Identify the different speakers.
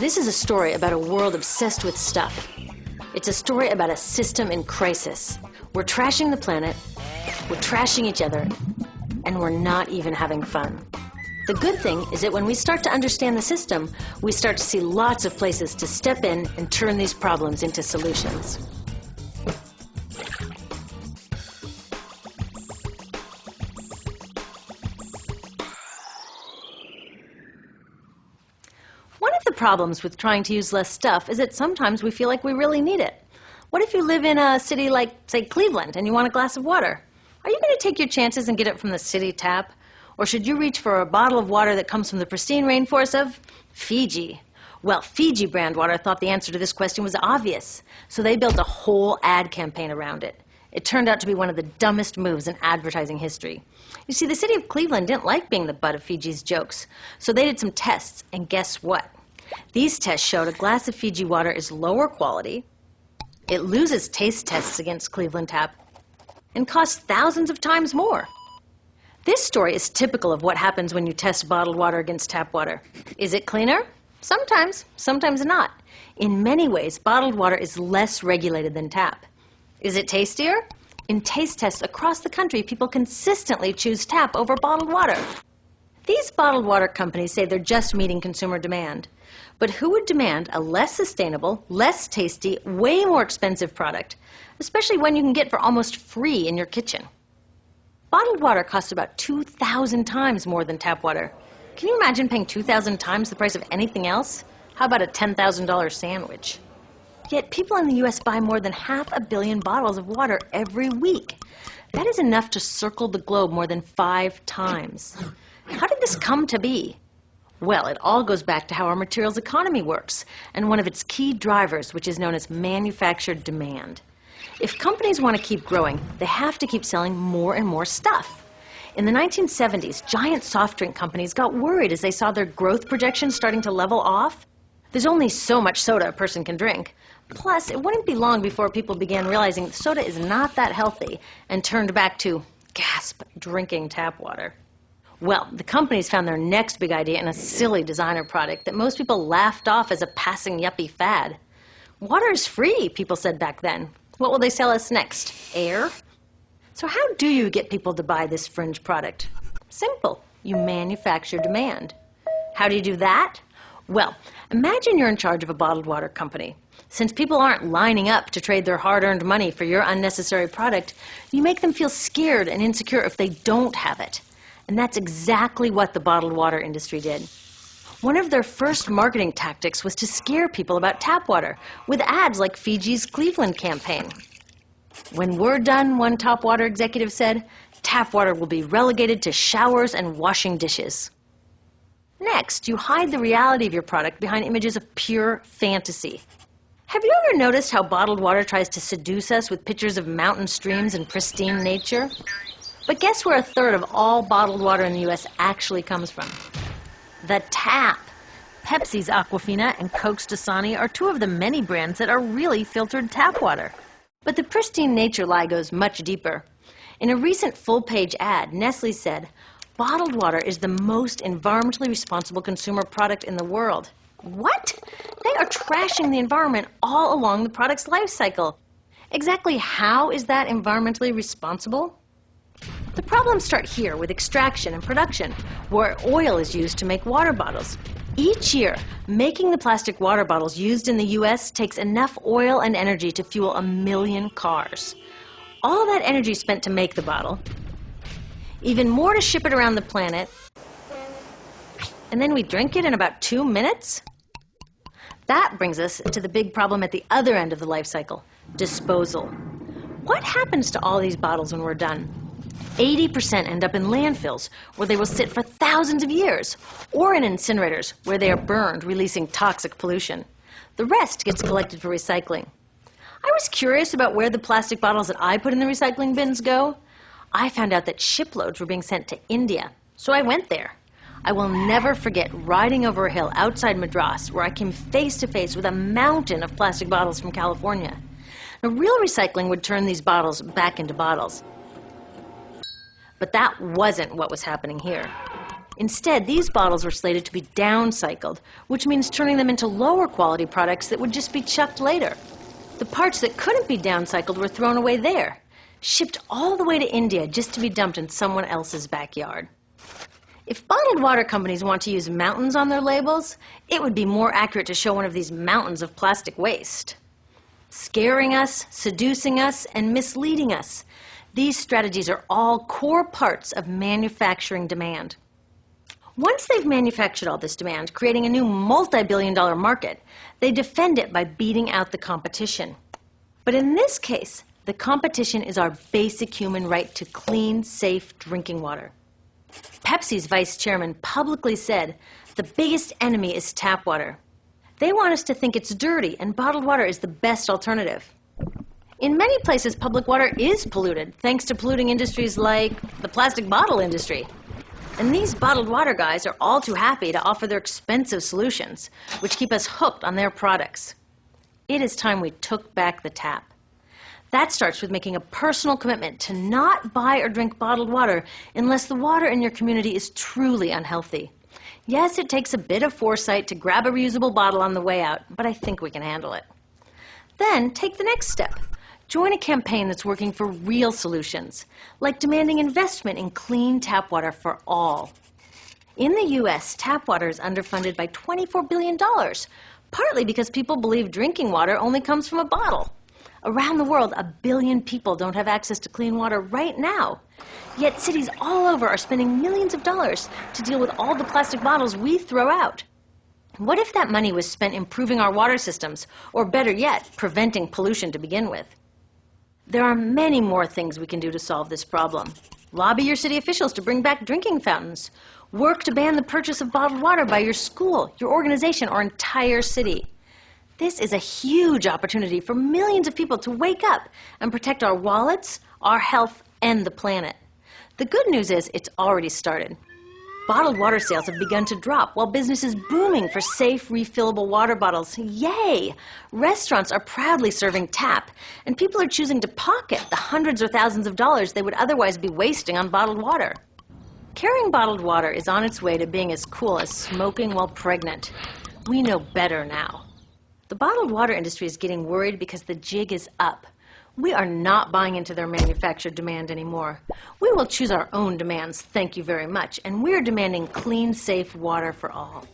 Speaker 1: This is a story about a world obsessed with stuff. It's a story about a system in crisis. We're trashing the planet, we're trashing each other, and we're not even having fun. The good thing is that when we start to understand the system, we start to see lots of places to step in and turn these problems into solutions. One of the problems with trying to use less stuff is that sometimes we feel like we really need it. What if you live in a city like, say, Cleveland, and you want a glass of water? Are you going to take your chances and get it from the city tap? Or should you reach for a bottle of water that comes from the pristine rainforest of Fiji? Well, Fiji brand water thought the answer to this question was obvious, so they built a whole ad campaign around it. It turned out to be one of the dumbest moves in advertising history. You see, the city of Cleveland didn't like being the butt of Fiji's jokes, so they did some tests, and guess what? These tests showed a glass of Fiji water is lower quality, it loses taste tests against Cleveland Tap, and costs thousands of times more. This story is typical of what happens when you test bottled water against tap water. Is it cleaner? Sometimes, sometimes not. In many ways, bottled water is less regulated than tap. Is it tastier? In taste tests across the country, people consistently choose tap over bottled water. These bottled water companies say they're just meeting consumer demand. But who would demand a less sustainable, less tasty, way more expensive product, especially when you can get for almost free in your kitchen? Bottled water costs about 2,000 times more than tap water. Can you imagine paying 2,000 times the price of anything else? How about a $10,000 sandwich? Yet people in the U.S. buy more than 500 million bottles of water every week. That is enough to circle the globe more than 5 times. How did this come to be? Well, it all goes back to how our materials economy works, and one of its key drivers, which is known as manufactured demand. If companies want to keep growing, they have to keep selling more and more stuff. In the 1970s, giant soft drink companies got worried as they saw their growth projections starting to level off. There's only so much soda a person can drink. Plus, it wouldn't be long before people began realizing that soda is not that healthy and turned back to, gasp, drinking tap water. Well, the companies found their next big idea in a silly designer product that most people laughed off as a passing yuppie fad. Water is free, people said back then. What will they sell us next? Air? So how do you get people to buy this fringe product? Simple. You manufacture demand. How do you do that? Well, imagine you're in charge of a bottled water company. Since people aren't lining up to trade their hard-earned money for your unnecessary product, you make them feel scared and insecure if they don't have it. And that's exactly what the bottled water industry did. One of their first marketing tactics was to scare people about tap water with ads like Fiji's Cleveland campaign. When we're done, one top water executive said, tap water will be relegated to showers and washing dishes. Next, you hide the reality of your product behind images of pure fantasy. Have you ever noticed how bottled water tries to seduce us with pictures of mountain streams and pristine nature? But guess where 1/3 of all bottled water in the U.S. actually comes from? The tap. Pepsi's Aquafina and Coke's Dasani are 2 of the many brands that are really filtered tap water. But the pristine nature lie goes much deeper. In a recent full-page ad, Nestle said, bottled water is the most environmentally responsible consumer product in the world. What? They are trashing the environment all along the product's life cycle. Exactly how is that environmentally responsible? The problems start here with extraction and production, where oil is used to make water bottles. Each year, making the plastic water bottles used in the U.S. takes enough oil and energy to fuel 1 million cars. All that energy spent to make the bottle, even more to ship it around the planet, and then we drink it in about 2 minutes? That brings us to the big problem at the other end of the life cycle, disposal. What happens to all these bottles when we're done? 80% end up in landfills, where they will sit for thousands of years, or in incinerators, where they are burned, releasing toxic pollution. The rest gets collected for recycling. I was curious about where the plastic bottles that I put in the recycling bins go. I found out that shiploads were being sent to India, so I went there. I will never forget riding over a hill outside Madras, where I came face to face with a mountain of plastic bottles from California. Now, real recycling would turn these bottles back into bottles. But that wasn't what was happening here. Instead, these bottles were slated to be downcycled, which means turning them into lower quality products that would just be chucked later. The parts that couldn't be downcycled were thrown away there, shipped all the way to India just to be dumped in someone else's backyard. If bottled water companies want to use mountains on their labels, it would be more accurate to show one of these mountains of plastic waste. Scaring us, seducing us, and misleading us. These strategies are all core parts of manufacturing demand. Once they've manufactured all this demand, creating a new multi-billion-dollar market, they defend it by beating out the competition. But in this case, the competition is our basic human right to clean, safe drinking water. Pepsi's vice chairman publicly said, "The biggest enemy is tap water." They want us to think it's dirty and bottled water is the best alternative. In many places, public water is polluted, thanks to polluting industries like the plastic bottle industry. And these bottled water guys are all too happy to offer their expensive solutions, which keep us hooked on their products. It is time we took back the tap. That starts with making a personal commitment to not buy or drink bottled water unless the water in your community is truly unhealthy. Yes, it takes a bit of foresight to grab a reusable bottle on the way out, but I think we can handle it. Then take the next step. Join a campaign that's working for real solutions, like demanding investment in clean tap water for all. In the U.S., tap water is underfunded by $24 billion, partly because people believe drinking water only comes from a bottle. Around the world, 1 billion people don't have access to clean water right now. Yet cities all over are spending millions of dollars to deal with all the plastic bottles we throw out. What if that money was spent improving our water systems, or better yet, preventing pollution to begin with? There are many more things we can do to solve this problem. Lobby your city officials to bring back drinking fountains. Work to ban the purchase of bottled water by your school, your organization, or entire city. This is a huge opportunity for millions of people to wake up and protect our wallets, our health, and the planet. The good news is it's already started. Bottled water sales have begun to drop while business is booming for safe, refillable water bottles. Yay! Restaurants are proudly serving tap, and people are choosing to pocket the hundreds or thousands of dollars they would otherwise be wasting on bottled water. Carrying bottled water is on its way to being as cool as smoking while pregnant. We know better now. The bottled water industry is getting worried because the jig is up. We are not buying into their manufactured demand anymore. We will choose our own demands, thank you very much, and we're demanding clean, safe water for all.